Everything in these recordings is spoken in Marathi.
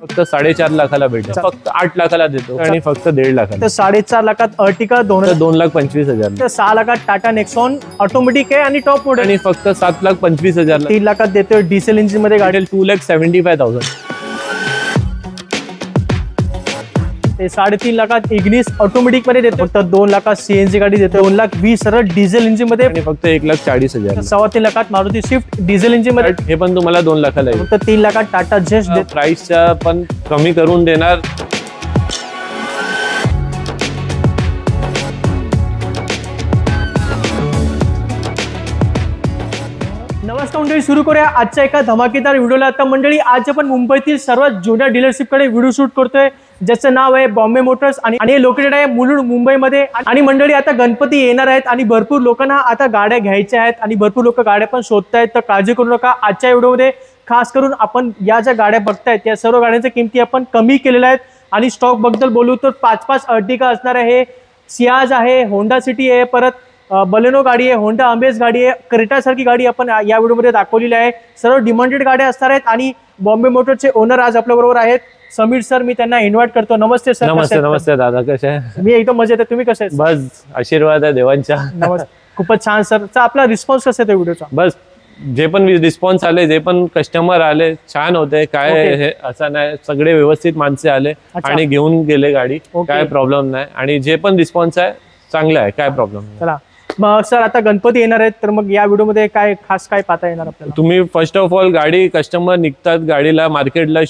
फक्त 4.5 लाखाला भेटेल, फक्त 8 लाखाला देतो आणि फक्त 1.5 लाखाला. तर 4.5 लाखात अर्टिका, 2,25,000. तर 6 लाखात टाटा नेक्सॉन ऑटोमॅटिक आहे आणि टॉप मॉडेल आणि फक्त 7,25,000. 3 लाखात देतोय डिझेल इंजिन मध्ये गाडी. 2,75,000. ते 3.5 लाखात इग्निस ऑटोमॅटिक मध्ये देतो. फक्त 2 लाखात सीएनजी गाडी देतो. 2,20,000 सरळ डिझेल इंजिन मध्ये आणि फक्त 1,40,000. 3.25 लाखात मारुती स्विफ्ट डिझेल इंजिन मध्ये. हे पण तुम्हाला 2 लाखाला येईल. फक्त 3 लाखात टाटा जेस्ट देतो. प्राइसच्या पण कमी करून देणार. नमस्कार मंडळी, सुरू करूया आजच्या एका धमाकेदार व्हिडिओला. आता मंडळी, आज आपण मुंबईतील सर्वात जुन्या डीलरशिप कडे व्हिडिओ शूट करतोय, ज्याचं नाव आहे बॉम्बे मोटर्स आणि हे लोकेटेड आहे मुलुंड मुंबईमध्ये. आणि मंडळी, आता गणपती येणार आहेत आणि भरपूर लोकांना आता गाड्या घ्यायच्या आहेत आणि भरपूर लोक गाड्या पण शोधतायत. तर काळजी करू नका, आजच्या व्हिडिओमध्ये खास करून आपण या ज्या गाड्या बघतायत या सर्व गाड्यांच्या किमती आपण कमी केलेल्या आहेत. आणि स्टॉक बद्दल बोलू तर 5-5 अर्टिगा असणार आहे, सियाज आहे, होंडा सिटी आहे, परत बलेनो गाडी आहे, होंडा अमेज गाडी आहे, क्रेटा सारखी गाडी आपण या व्हिडिओमध्ये दाखवलेली आहे. सर्व डिमांडेड गाड्या असणार आहेत. आणि बॉम्बे मोटरचे ओनर आज आपल्या बरोबर आहेत, समीर सर. मी त्यांना इन्व्हाइट करतो. नमस्ते सर. नमस्ते दादा, कसे आहे? मी एकदम मजेत आहे. तुम्ही कसे आहेत? बस आशीर्वाद आहे देवांचा. खूपच छान सर. आपला रिस्पॉन्स कसा आहे व्हिडिओचा? बस जे पण रिस्पॉन्स आले, जे पण कस्टमर आले, छान होते. काय हे असं नाही, सगळे व्यवस्थित माणसे आले आणि घेऊन गेले गाडी. काय प्रॉब्लेम नाही. आणि जे पण रिस्पॉन्स आहे चांगला आहे, काय प्रॉब्लेम नाही. चला मग सर, आता गणपती येणार आहेत, तर मग या व्हिडिओमध्ये काय खास काय पाहता येणार आपल्याला? तुम्ही फर्स्ट ऑफ ऑल, गाडी कस्टमर निघतात गाडीला मार्केटला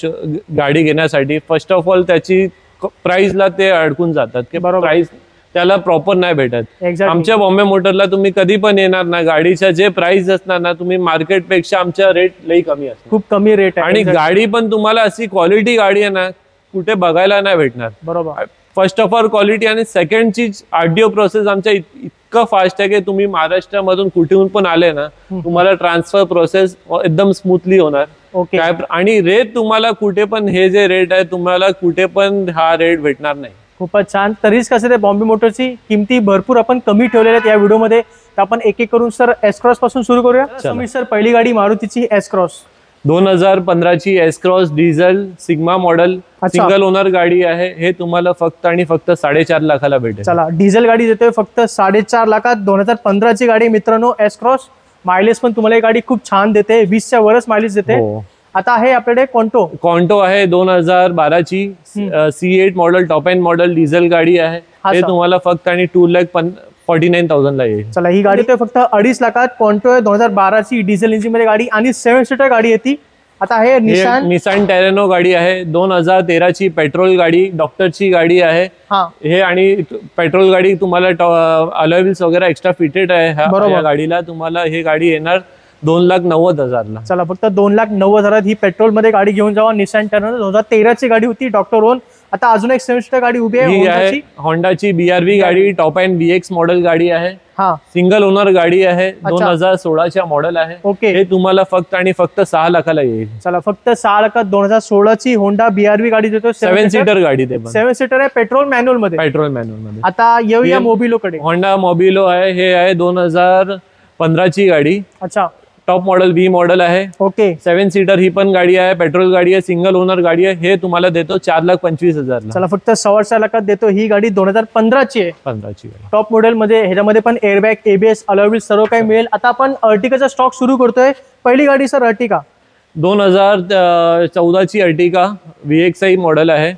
गाडी घेण्यासाठी. फर्स्ट ऑफ ऑल त्याची प्राइसला ते अडकून जातात की प्राइस त्याला प्रॉपर नाही भेटत. आमच्या बॉम्बे मोटरला तुम्ही कधी पण येणार ना, गाडीच्या जे प्राइस असणार ना, तुम्ही मार्केटपेक्षा आमच्या रेट लई कमी असतात, खूप कमी रेट आहे. आणि गाडी पण तुम्हाला अशी क्वालिटी गाडी आहे ना, कुठे बघायला नाही भेटणार. बरोबर. First of all quality. आणि सेकंड चीज, आरटीओ प्रोसेस आमच्या इतकं फास्ट आहे की तुम्ही महाराष्ट्रामधून कुठून पण आले ना, तुम्हाला ट्रान्सफर प्रोसेस एकदम स्मूथली होणार. काय आणि रेट तुम्हाला कुठे पण, हे जे रेट आहे तुम्हाला कुठे पण हा रेट भेटणार नाही. खूपच छान. तरीच कसं ते बॉम्बे मोटरची किमती भरपूर आपण कमी ठेवलेल्या आहेत या व्हिडिओमध्ये. तर आपण एक एक करून सर एस क्रॉस पासून सुरू करूया. समीर सर, पहिली गाडी मारुतीची एस क्रॉस 2015ची S cross diesel sigma model, single owner गाडी आहे. हे तुम्हाला फक्त आणि फक्त 4.5 लाखाला भेटेल. चला, डिझेल गाडी देतोय फक्त 4.5 लाखात. 2015ची गाडी मित्रांनो, एस क्रॉस. मायलेज पण तुम्हाला ही गाडी खूप छान देते, 20च्या वरच मायलेज देते. आता आहे आपल्याकडे कॉन्टो आहे 2012ची C8 model, top end model diesel गाडी आहे. हे तुम्हाला फक्त आणि 2,49,000 ला येईल. चला, ही गाडी फक्त 2.5 लाखात. कॉन्टो आहे 2012ची डिझेल इंजिन मध्ये गाडी आणि 7 सीटर गाडी येते. आता हे निसान टेरेनो गाडी आहे, 2013ची पेट्रोल गाडी, डॉक्टरची गाडी आहे हे. आणि पेट्रोल गाडी तुम्हाला अलॉय व्हील्स वगैरे एक्स्ट्रा फिटेड आहे ह्या गाडीला. तुम्हाला ही गाडी येणार 2,90,000 ला. चला, फक्त 2,90,000 ही पेट्रोल मध्ये गाडी घेऊन जावा. निसान टेरेनो 2013ची गाडी होती, डॉक्टर ओन. आता अजून एक 7 सीटर गाडी उभी आहे, होंडाची BRV गाडी, टॉप एंड BX मॉडेल गाडी आहे. सिंगल ओनर गाडी आहे, 2016च्या मॉडेल आहे. हे तुम्हाला फक्त आणि फक्त 6 लाखाला येईल. चला, फक्त 6 लाखात 2016ची होंडा BRV गाडी देतो. 7 सीटर गाडी, 7 सीटर आहे, पेट्रोल मॅन्युअल मध्ये. आता येऊया मोबिलो कडे. होंडा मोबिलो आहे, हे आहे 2015ची गाडी. अच्छा, टॉप मॉडेल V मॉडेल आहे. 7 सीटर ही पण गाडी आहे, पेट्रोल गाडी आहे, सिंगल ओनर गाडी आहे. हे तुम्हाला देतो 4,25,000. चला, फक्त 4.5 लाखात देतो. ही गाडी 2015ची आहे, 15ची टॉप मॉडेल मध्ये. ह्याच्यामध्ये पण एअरबॅग, ABS, अलॉय व्हील्स सर्व काही मिळेल. आता आपण अर्टिकाचा स्टॉक सुरू करतोय. पहिली गाडी सर अर्टिका 2014ची अर्टिका VXI मॉडेल आहे,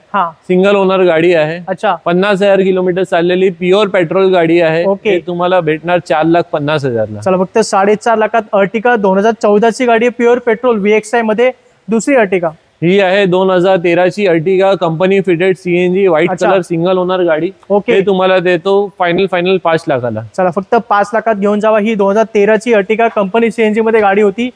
सिंगल ओनर गाडी आहे. अच्छा, 50,000 किलोमीटर चाललेली प्युअर पेट्रोल गाडी आहे. हे तुम्हाला भेटणार 4,50,000 ला. चला, फक्त 4.5 लाखात अर्टिका 2014ची गाडी आहे, प्युअर पेट्रोल VXI मध्ये. दुसरी अर्टिका ही आहे 2013ची Ertiga, company fitted CNG, white colour, single owner गाडी. हे तुम्हाला देतो फायनल 5 लाखाला. चला, फक्त 5 लाखात घेऊन जावा. ही 2013ची अर्टिगा, कंपनी CNG मध्ये गाडी होती.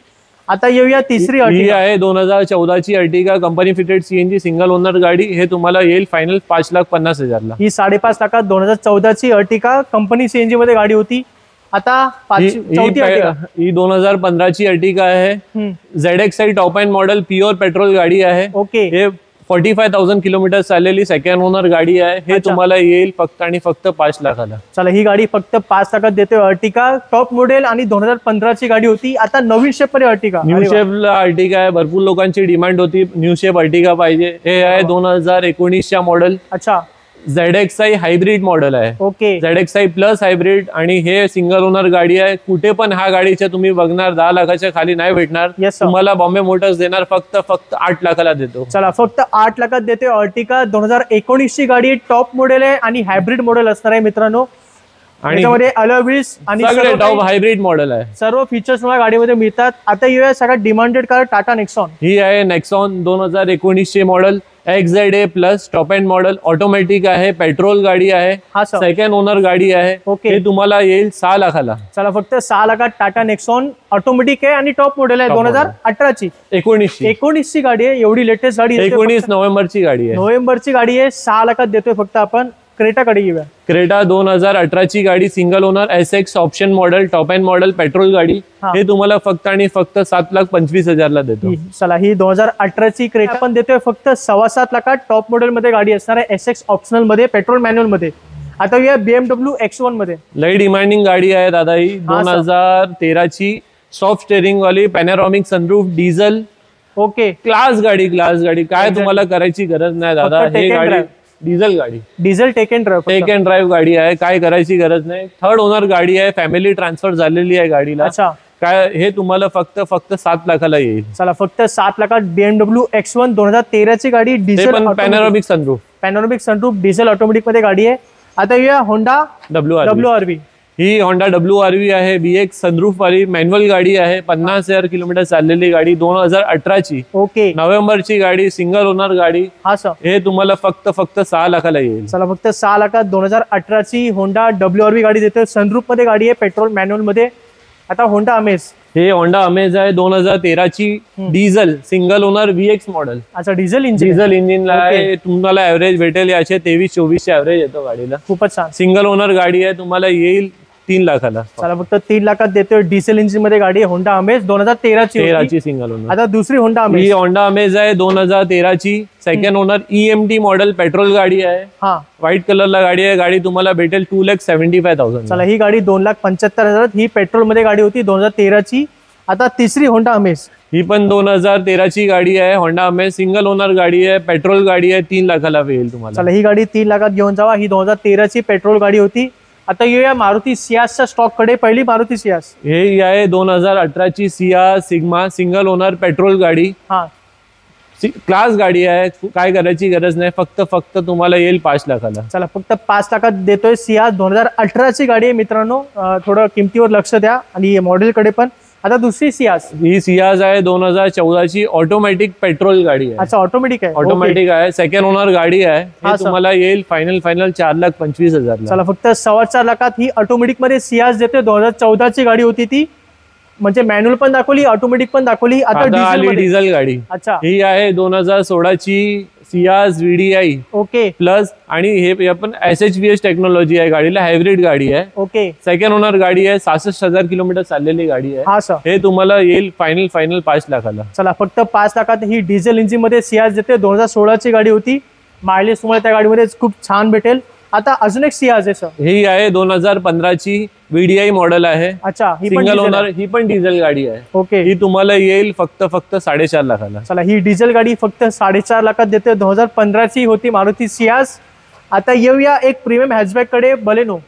आता येऊया तिसरी अर्टिगा आहे 2014ची Ertiga, company fitted CNG, single owner गाडी. हे तुम्हाला येईल फायनल 5,50,000 ला. ही 5.5 लाखात 2014ची अर्टिगा, कंपनी CNG मध्ये गाडी होती. आता ही 2015ची अर्टिगा आहे, ZXI top end model, pure petrol गाडी आहे. हे 45,000 किलोमीटर चाललेली सेकंड ओनर गाडी आहे. हे तुम्हाला येईल फक्त आणि फक्त 5 लाखाला. चला ही गाडी फक्त 5 लाखात देतोय. अर्टिका टॉप मॉडेल आणि 2015 ची गाडी होती. आता नवीन शेप मध्ये अर्टिका. न्यू शेपला अर्टिका आहे. भरपूर लोकांची डिमांड होती न्यू शेप अर्टिका पाहिजे. हे आहे 2019 च्या मॉडेल. अच्छा. ZXi हायब्रिड मॉडेल आहे. ओके. ZXi प्लस हायब्रिड आणि हे सिंगल ओनर गाडी आहे. कुठे पण ह्या गाडीच्या तुम्ही बघणार 10 लाखाच्या खाली नाही भेटणार. तुम्हाला बॉम्बे मोटर्स देणार फक्त 8 लाखाला देतो. चला फक्त 8 लाखात देतोय. अर्टिका 2019 ची गाडी टॉप मॉडेल आहे आणि हायब्रिड मॉडेल असणार आहे मित्रांनो. आणि त्यामध्ये अलॉय व्हील्स आणि सगळे टॉप हायब्रिड मॉडेल आहे. सर्व फीचर्स मला गाडीमध्ये मिळतात. आता येऊया सगळ्यात डिमांडेड कार टाटा नेक्सॉन. ही आहे नेक्सॉन 2019 चे model. XZA plus top end model. Automatic आहे. पेट्रोल गाडी आहे. सेकंड ओनर गाडी आहे. हे तुम्हाला येईल 6 लाखाला. चला फक्त 6 लाखात टाटा नेक्सॉन ऑटोमॅटिक आहे आणि टॉप मॉडेल आहे. 2018 ची 19 ची गाडी आहे. एवढी लेटेस्ट गाडी. 19 नोव्हेंबरची गाडी आहे. नोव्हेंबरची गाडी आहे. 6 लाखात देतोय फक्त आपण. क्रेटा कडे घेऊया. क्रेटा 2018 ची गाडी single owner SX option model top end model petrol गाडी. हे तुम्हाला फक्त आणि फक्त 7,25,000 ला देतो. चला ही 2018 ची क्रेटा पण देतोय फक्त 7.25 लाखात. टॉप मॉडेल मध्ये गाडी असणार आहे. SX ऑप्शनल मध्ये पेट्रोल मॅन्युअल मध्ये. आता या BMW X1 मध्ये लई डिमांडिंग गाडी आहे दादा. ही 2013 ची सॉफ्ट स्टेअरिंग वाली पॅनोरामिक सनरूफ डिझेल. ओके. क्लास गाडी काय तुम्हाला करायची गरज नाही दादा. हे गाडी डिझेल गाडी. डिझेल टेक अँड ड्राईव्ह गाडी आहे. काय करायची गरज नाही. थर्ड ओनर गाडी आहे. फॅमिली ट्रान्सफर झालेली आहे गाडीला. अच्छा. काय हे तुम्हाला फक्त 7 लाखाला येईल. चला फक्त 7 लाखात BMW X1 2013 ची गाडी. डिझेल पॅनोरामिक सनरूफ डिझेल ऑटोमॅटिक मध्ये गाडी आहे. आता येऊया होंडा WRV. ही होंडा WRV आहे. BX सनरूफ वाली मॅन्युअल गाडी आहे. 50,000 किलोमीटर चाललेली गाडी. 2018 ची. ओके. नोव्हेंबरची गाडी. सिंगल ओनर गाडी. हे तुम्हाला फक्त 6 लाखाला येईल. चला फक्त 6 लाखात 2018 ची होंडा WRV गाडी देते. सनरूफ मध्ये गाडी आहे. पेट्रोल मॅन्युअल मध्ये. आता होंडा अमेज. हे होंडा अमेज आहे 2013 ची diesel single owner VX model. अच्छा. डिझेल इंजिन आहे. तुम्हाला ऍव्हरेज भेटेल याचे 23-24 ऍव्हरेज येतो गाडीला. खूपच छान. सिंगल ओनर गाडी आहे. तुम्हाला येईल 3 लाखाला. चला फक्त 3 लाखात देतोय. डिझेल इंजिन मध्ये गाडी आहे. होंडा अमेज 2013 ची सिंगल ओनर. आता दुसरी होंडा अमेज. ही होंडा अमेज आहे 2013 ची second owner EMT model petrol गाडी आहे. व्हाईट कलरला गाडी आहे. गाडी तुम्हाला भेटेल 2,75,000. चला ही गाडी 2,75,000. ही पेट्रोल मध्ये गाडी होती 2013 ची. आता तिसरी होंडा अमेज. ही पण 2013 ची गाडी आहे. होंडा अमेज सिंगल ओनर गाडी आहे. पेट्रोल गाडी आहे. 3 लाखाला येईल तुम्हाला. चला ही गाडी 3 लाखात घेऊन जावा. ही 2013 ची पेट्रोल गाडी होती. आता येऊया मारुती सियासच्या स्टॉक कडे. पहिली मारुती सियास. हे आहे 2018 ची सियास सिग्मा सिंगल ओनर पेट्रोल गाडी. क्लास गाडी आहे. काय करायची गरज नाही. फक्त तुम्हाला येईल 5 लाखाला. चला फक्त 5 लाखात देतोय. सियास 2018 ची गाडी आहे मित्रांनो. थोडं किमतीवर लक्ष द्या आणि मॉडेल कडे पण. आता दुसरी सियास. ही सियास आहे 2014 ची ऑटोमॅटिक पेट्रोल गाडी आहे. अच्छा. ऑटोमॅटिक आहे. ऑटोमॅटिक आहे. सेकंड ओनर गाडी आहे. तुम्हाला येईल फायनल 4,25,000. चला फक्त 4.25 लाखात ही ऑटोमॅटिक मध्ये सियास देते. 2014 ची गाडी होती ती. म्हणजे मॅन्युअल पण दाखवली ऑटोमॅटिक पण दाखवली. आता डिझेल गाडी. अच्छा. ही आहे 2016 ची सियास VDI. ओके. प्लस आणि हे पण SHVS टेक्नॉलॉजी आहे गाडीला. हायब्रिड गाडी आहे. ओके. सेकंड ओनर गाडी आहे. 66,000 किलोमीटर चाललेली गाडी आहे. हे तुम्हाला येईल फायनल 5 लाखाला. चला फक्त 5 लाखात ही डिझेल इंजिन मध्ये सियास देते. 2016 ची गाडी होती. मायलेज तुम्हाला त्या गाडीमध्ये खूप छान भेटेल. आता अजून एक सियास आहे सर. ही आहे 2015 ची VDI मॉडेल आहे. अच्छा. Single owner. ही पण डिझेल गाडी आहे. ओके. ही तुम्हाला येईल फक्त 4.5 लाखाला. चला ही डिझेल गाडी फक्त 4.5 लाखात देते. 2015 ची होती मारुती सियास. आता येऊया एक प्रीमियम हॅचबॅक कडे.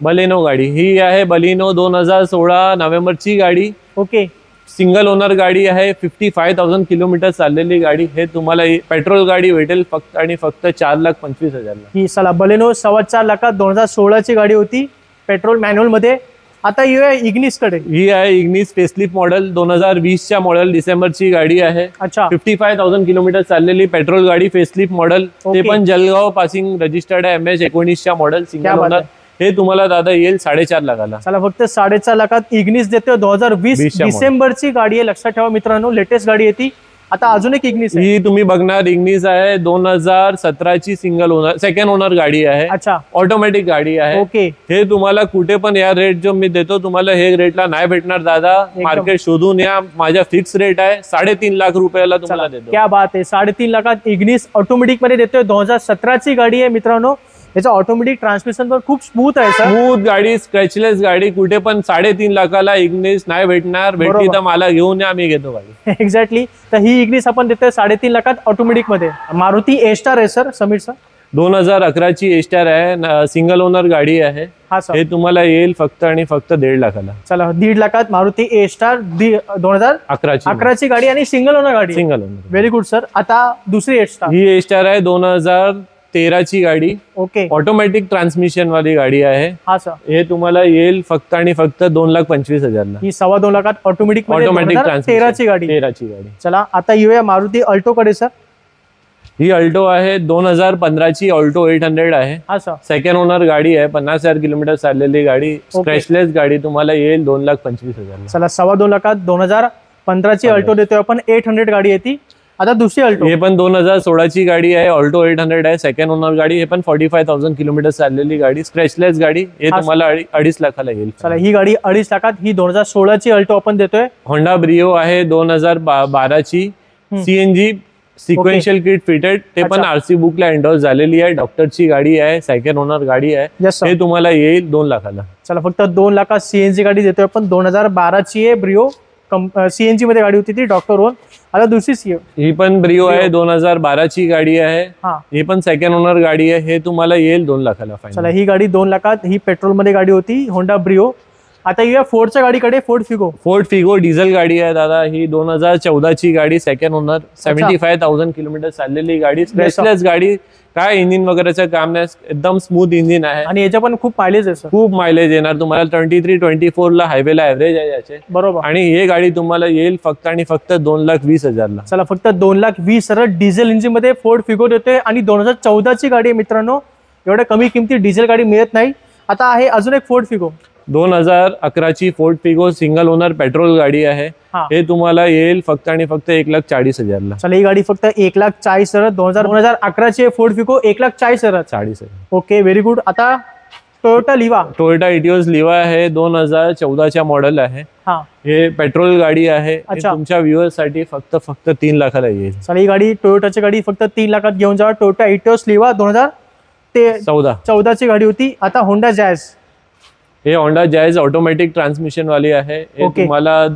बलेनो गाडी. ही आहे बलेनो 2016 नोव्हेंबरची गाडी. ओके. सिंगल ओनर गाडी आहे. 55,000 किलोमीटर चाललेली गाडी. हे तुम्हाला पेट्रोल गाडी भेटेल फक्त आणि फक्त 4,25,000. ही चला बलेनो 4.25 लाखात 2016 ची गाडी होती. पेट्रोल मॅन्युअल मध्ये. आता येऊया इग्निस कडे. ही आहे इग्निस फेसलिफ्ट मॉडेल 2020 च्या मॉडेल डिसेंबरची गाडी आहे. अच्छा. 55,000 किलोमीटर चाललेली पेट्रोल गाडी फेसलिफ्ट मॉडेल. ते पण जलगाव पासिंग रजिस्टर्ड आहे. MH19 च्या मॉडेल सिंगल ओनर. हे तुम्हाला दादा येईल 4.5 लाखाला. चला फक्त 4.5 लाखात इग्निस देते. 2020 डिसेंबरची गाडी आहे. लक्षात ठेवा मित्रांनो. लेटेस्ट गाडी आहे ती. आता अजून एक इग्निस आहे. ही तुम्ही बघणार इग्निस आहे 2017ची सिंगल ओनर सेकंड ओनर गाडी आहे. अच्छा, ऑटोमॅटिक गाडी आहे. ओके. हे तुम्हाला कुठे पण या रेट जो मी देतो तुम्हाला हे रेटला नाही भेटणार दादा. मार्केट शोधून या, माझा फिक्स रेट आहे 3.5 लाख रुपयाला तुम्हाला देतो. क्या बात आहे, 3.5 लाखात इग्निस ऑटोमॅटिक मध्ये देतोय. 2017ची गाडी आहे मित्रांनो. याचं ऑटोमॅटिक ट्रान्समिशन पण खूप स्मूथ आहे सर. स्मूथ गाडी, स्क्रॅचलेस गाडी. कुठे पण 3.5 लाखाला इग्निस नाही भेटणार. भेटली तर मला घेऊन या, मी घेतो गाडी. एक्झॅक्टली. तर ही इग्निस आपण देतोय 3.5 लाखात ऑटोमॅटिक मध्ये. मारुती ए स्टार आहे सर, समीर सर. 2011ची ए स्टार आहे, सिंगल ओनर गाडी आहे. हा सर. हे तुम्हाला येईल फक्त आणि फक्त 1.5 लाखाला. चला, 1.5 लाखात मारुती ए स्टार 2011ची गाडी आणि सिंगल ओनर गाडी. Single owner. Very good sir. आता दुसरी ए स्टार. ही ए स्टार आहे 2013ची गाडी. ओके. ऑटोमॅटिक ट्रान्समिशन वाली गाडी आहे. हा सर. हे तुम्हाला येईल फक्त आणि फक्त 2,25,000ला. ही 2.25 लाखात ऑटोमॅटिक ऑटोमॅटिक 13ची गाडी. 13ची गाडी. चला, आता येऊया मारुती अल्टो कडे सर. ही अल्टो आहे 2015ची ऑल्टो 800 आहे. हा सर. सेकंड ओनर गाडी आहे. 50,000 किलोमीटर चाललेली गाडी. स्क्रॅचलेस गाडी तुम्हाला येईल 2,25,000. चला, 2.25 लाखात 2015ची अल्टो देतोय आपण. 800 गाडी आहे ती. आता दुसरी अल्टो. हे पण 2016ची गाडी आहे. ऑल्टो 800 आहे, सेकंड ओनर गाडी. हे पण 45,000 किलोमीटर चाललेली गाडी. स्क्रॅचलेस गाडी. हे तुम्हाला 2.5 लाखाला येईल. चला, ही गाडी 2.5 लाखात. ही 2016ची अल्टो आपण देतोय. होंडा ब्रिओ आहे 2012ची. CNG sequential kit fitted. ते पण आरसी बुकला एंडोर्स झालेली आहे. डॉक्टरची गाडी आहे, सेकंड ओनर गाडी आहे. हे तुम्हाला येईल 2 लाखाला. चला, फक्त 2 लाखात सीएनजी गाडी देतोय आपण. 2012ची आहे ब्रिओ. सीएनजी मध्ये गाडी होती ती, डॉक्टर ओन. आता दुसरी सीओ. ही पण ब्रिओ आहे 2012ची गाडी आहे. ही पण सेकंड ओनर गाडी आहे. हे तुम्हाला येईल 2 लाखाला. चला, ही गाडी 2 लाखात. ही पेट्रोल मध्ये गाडी होती, होंडा ब्रिओ. आता येऊया फोर्डच्या गाडीकडे. फोर्ड फिगो डिझेल गाडी आहे दादा. ही 2014ची गाडी, सेकंड ओनर. 75,000 किलोमीटर चाललेली गाडी. स्क्रॅचलेस गाडी. काय इंजिन वगैरेचं काम नाही, एकदम स्मूथ इंजिन आहे. आणि याच्या पण खूप मायलेज आहे सर. खूप मायलेज येणार तुम्हाला. 23-24 ला हायवेला ऍव्हरेज आहे याचे. बरोबर. आणि हे गाडी तुम्हाला येईल फक्त आणि फक्त 2,20,000ला. चला, फक्त 2,20,000 सरळ डिझेल इंजिन मध्ये फोर्ड फिगो देतोय. आणि 2014ची गाडी आहे मित्रांनो. एवढ्या कमी किमती डिझेल गाडी मिळत नाही. आता आहे अजून एक फोर्ड फिगो. 2011ची Ford Figo single owner petrol गाडी आहे. हे तुम्हाला येईल फक्त आणि फक्त 1,40,000ला. चला, ही गाडी फक्त 1,40,000. 2011ची Ford Figo 1,40,000. Okay, very good. आता टोयोटा इटिओस लिवा आहे 2014च्या मॉडेल आहे. हे पेट्रोल गाडी आहे. तुमच्या व्ह्युअर्स साठी फक्त 3 लाखाला येईल. चला, ही गाडी टोयोटाची गाडी फक्त 3 लाखात घेऊन जावा. टोयोटा इटिओस लिवा 2014ची गाडी होती. आता होंडा जॅझ. हे होंडा जॅझ ऑटोमॅटिक ट्रान्समिशन वाली आहे. हे तुम्हाला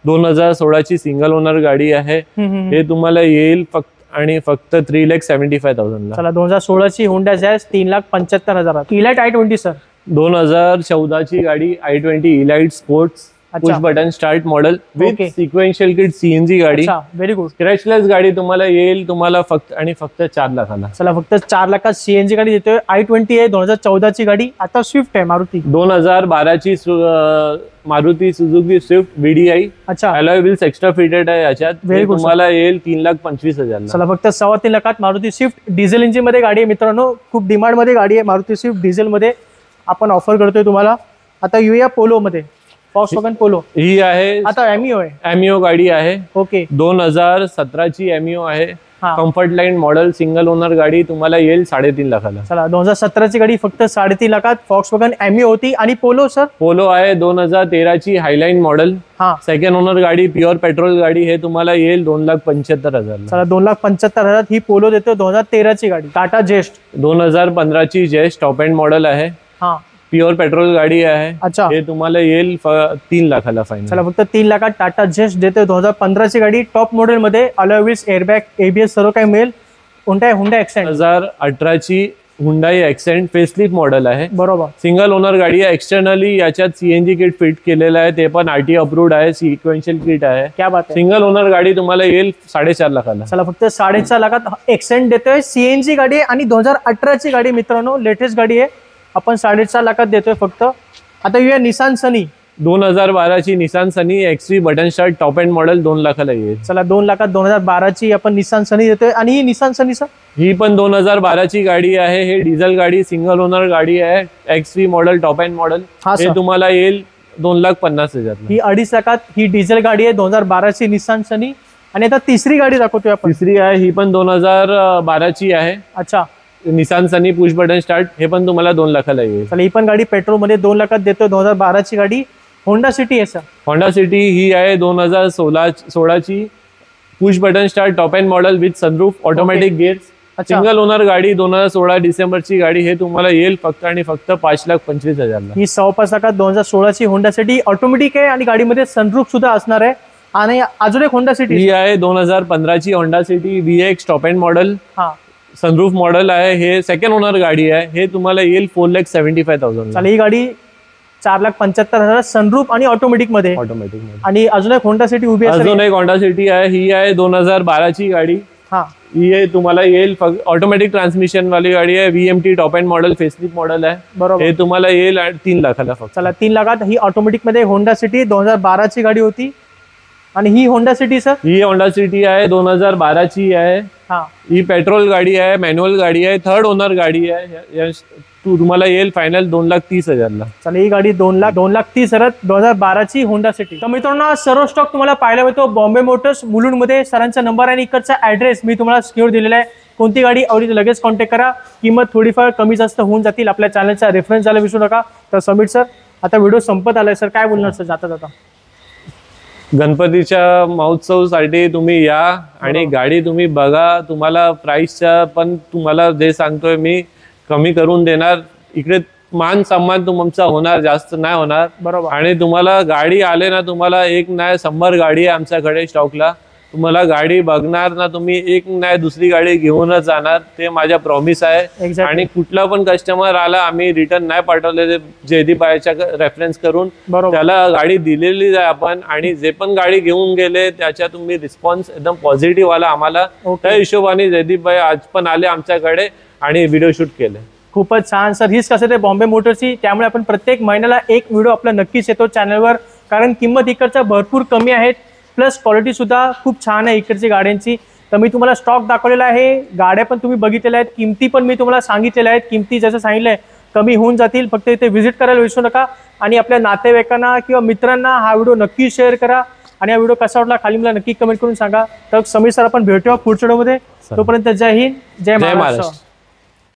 2016ची सिंगल ओनर गाडी आहे. हे तुम्हाला येईल फक्त आणि फक्त 3,75,000ला. चला, 2016ची Honda Jazz 3,75,000. Elite i20 sir. 2014ची गाडी i20 elite sports push button start model with sequential kit CNG गाडी. Very good. स्क्रॅचलेस गाडी तुम्हाला येईल तुम्हाला फक्त आणि फक्त 4 लाखाला. चला, फक्त 4 लाखात सीएनजी गाडी देतोय. i20 आहे 2014ची गाडी. आता स्विफ्ट आहे मारुती. 2012ची Maruti Suzuki Swift VDI. Alloy wheels extra fitted आहे याच्यात. तुम्हाला येईल 3,25,000. चला, फक्त 3.25 लाखात मारुती स्विफ्ट डिझेल इंजिन मध्ये गाडी आहे मित्रांनो. खूप डिमांड मध्ये गाडी आहे मारुती स्विफ्ट डिझेल मध्ये. आपण ऑफर करतोय तुम्हाला. आता येऊया पोलो मध्ये. Volkswagen polo. ही आहे आता एमिओ आहे. एमिओ गाडी आहे. ओके. 2017ची एमिओ आहे. Comfort line model single owner गाडी तुम्हाला येईल 3.5 लाखाला. चला, 2017ची गाडी फक्त 3.5 लाखात. फॉक्सवॅगन एमिओ होती. आणि पोलो सर. पोलो आहे 2013ची हायलाईन मॉडेल. सेकंड ओनर गाडी, प्युअर पेट्रोल गाडी. हे तुम्हाला येईल 2,75,000. चला, 2,75,000 ही पोलो देतो. 2013ची गाडी. टाटा जेस्ट. 2015ची जेस्ट टॉप एंड मॉडेल आहे. प्युअर पेट्रोल गाडी आहे. हे तुम्हाला येईल 3 लाखाला फायनल. चला, फक्त 3 लाखात टाटा जेस्ट देते. 2015ची गाडी टॉप मॉडेल मध्ये. अलॉय व्हील्स, एअरबॅग, ABS सर्व काही मिळेल. Hyundai Accent. 2018ची हुंडाई एक्सेंट फेसलिफ्ट मॉडेल आहे. बरोबर. सिंगल ओनर गाडी आहे. एक्सटर्नली याच्यात सीएनजी किट फिट केलेलं आहे. ते पण RT अप्रूव्ड आहे. सिक्वेन्शियल किट आहे. क्या बात आहे. सिंगल ओनर गाडी तुम्हाला येईल 4.5 लाखाला. चला, फक्त 4.5 लाखात एक्सेंट देतोय. सीएनजी गाडी आहे आणि 2018ची गाडी मित्रांनो. लेटेस्ट गाडी आहे. आपण 4.5 लाखात देतोय फक्त. आता येऊया निसान सनी. 2012ची निसान सनी XV button start top end model 2 लाखाला येईल. चला, 2 लाखात 2012ची आपण निसान सनी देतोय. आणि ही निसान सनी सर. ही पण 2012ची गाडी आहे. हे डिझेल गाडी सिंगल ओनर गाडी आहे. XV model top end model. हे तुम्हाला येईल 2,50,000. ही 2.5 लाखात ही डिझेल गाडी आहे. 2012ची निसान सनी. आणि आता तिसरी गाडी दाखवतोय आपण. तिसरी आहे, ही पण 2012ची आहे. अच्छा, निसान सनी पुश बटन स्टार्ट. हे पण तुम्हाला 2 लाखाला येईल. चला ही पण गाडी पेट्रोल मध्ये 2 लाखात देतोय. 2012ची गाडी होंडा सिटी आहे सर. होंडा सिटी ही आहे 2016ची push button start top end model with sunroof, automatic gears, अच्छा. सिंगल ओनर गाडी. 2016 डिसेंबरची गाडी. हे तुम्हाला येईल फक्त आणि फक्त 5,25,000ला. ही 5.5 लाखात 2016ची होंडा सिटी ऑटोमॅटिक आहे आणि गाडीमध्ये सनरूफ सुद्धा असणार आहे. आणि अजून एक होंडा सिटी ही आहे 2015ची Honda City VX top end model, हा. सनरूफ मॉडेल आहे. हे सेकंड ओनर गाडी आहे. हे तुम्हाला येईल 4,75,000. चला ही गाडी 4,75,000 सनरूफ आणि ऑटोमॅटिक मध्ये. ऑटोमॅटिक. आणि अजून एक होंडा सिटी उभी आहे. अजून एक होंडा सिटी आहे. ही आहे 2012ची गाडी. हा, ही आहे तुम्हाला येईल ऑटोमॅटिक ट्रान्समिशन वाली गाडी आहे. VMT top end model, facelift model आहे. बरोबर. हे तुम्हाला येईल 3 लाखाला फक्त. चला 3 लाखात ही ऑटोमॅटिक मध्ये होंडा सिटी 2012ची गाडी होती. आणि ही होंडा सिटी सर. ही होंडा सिटी आहे 2012ची आहे. हा, ही पेट्रोल गाडी आहे, मॅन्युअल गाडी आहे, थर्ड ओनर गाडी आहे. तुम्हाला येईल फायनल 2,30,000ला. चला ही गाडी 2,30,000 2012ची होंडा सिटी. तर मित्रांनो सर्व स्टॉक तुम्हाला पाहायला मिळतो बॉम्बे मोटर्स मुलुंडमध्ये. सरांचा नंबर आणि इकडचा ऍड्रेस मी तुम्हाला स्क्रीनवर दिलेला आहे. कोणती गाडी आवडली लगेच कॉन्टॅक्ट करा. किंमत थोडीफार कमी जास्त होऊन जातील. आपल्या चॅनलचा रेफरन्स द्यायला विसरू नका. तर समीर सर आता व्हिडिओ संपत आलाय सर, काय बोलणार सर जाता जाता? गणपतीच्या महोत्सवासाठी तुम्ही या आणि गाडी तुम्ही बघा. तुम्हाला प्राइसच्या पण तुम्हाला जे सांगतोय मी कमी करून देणार. इकडे मान सन्मान तुमचा होणार, जास्त नाही होणार. बरोबर. आणि तुम्हाला गाडी आले ना, तुम्हाला एक नाही 100 गाडी आहे आमच्याकडे स्टॉकला. तुम्हाला गाडी बघणार ना तुम्ही, एक नाही दुसरी गाडी घेऊनच जाणार. ते माझ्या प्रॉमिस आहे. Exactly. आणि कुठला पण कस्टमर आला आम्ही रिटर्न नाही पाठवले जयदीप बायच्या रेफरन्स करून. बरोबर. त्याला गाडी दिलेली आहे आपण. आणि जे पण गाडी घेऊन गेले त्याच्या तुम्ही रिस्पॉन्स एकदम पॉझिटिव्ह आला आम्हाला. त्या हिशोबाने जयदीप भाई आज पण आले आमच्याकडे आणि व्हिडिओ शूट केले. खूपच छान सर. हीच कसं ते बॉम्बे मोटर्सची. त्यामुळे आपण प्रत्येक महिन्याला एक व्हिडिओ आपला नक्कीच येतो चॅनलवर. कारण किंमत इकडच्या भरपूर कमी आहेत, प्लस क्वालिटी सुद्धा खूप छान आहे इकडची गाड्यांची. तर मी तुम्हाला स्टॉक दाखवलेला आहे, गाड्या पण तुम्ही बघितलेल्या आहेत, किमती पण मी तुम्हाला सांगितलेल्या आहेत. किमती जसं सांगितलंय कमी होऊन जातील. फक्त इथे व्हिजिट करायला विसरू नका. आणि आपल्या नातेवाईकांना किंवा मित्रांना हा व्हिडिओ नक्की शेअर करा. आणि हा व्हिडिओ कसा वाटला खाली मला नक्की कमेंट करून सांगा. तर समीर सर आपण भेटूया पुढच्या व्हिडिओमध्ये. तोपर्यंत जय हिंद, जय महाराष्ट्र.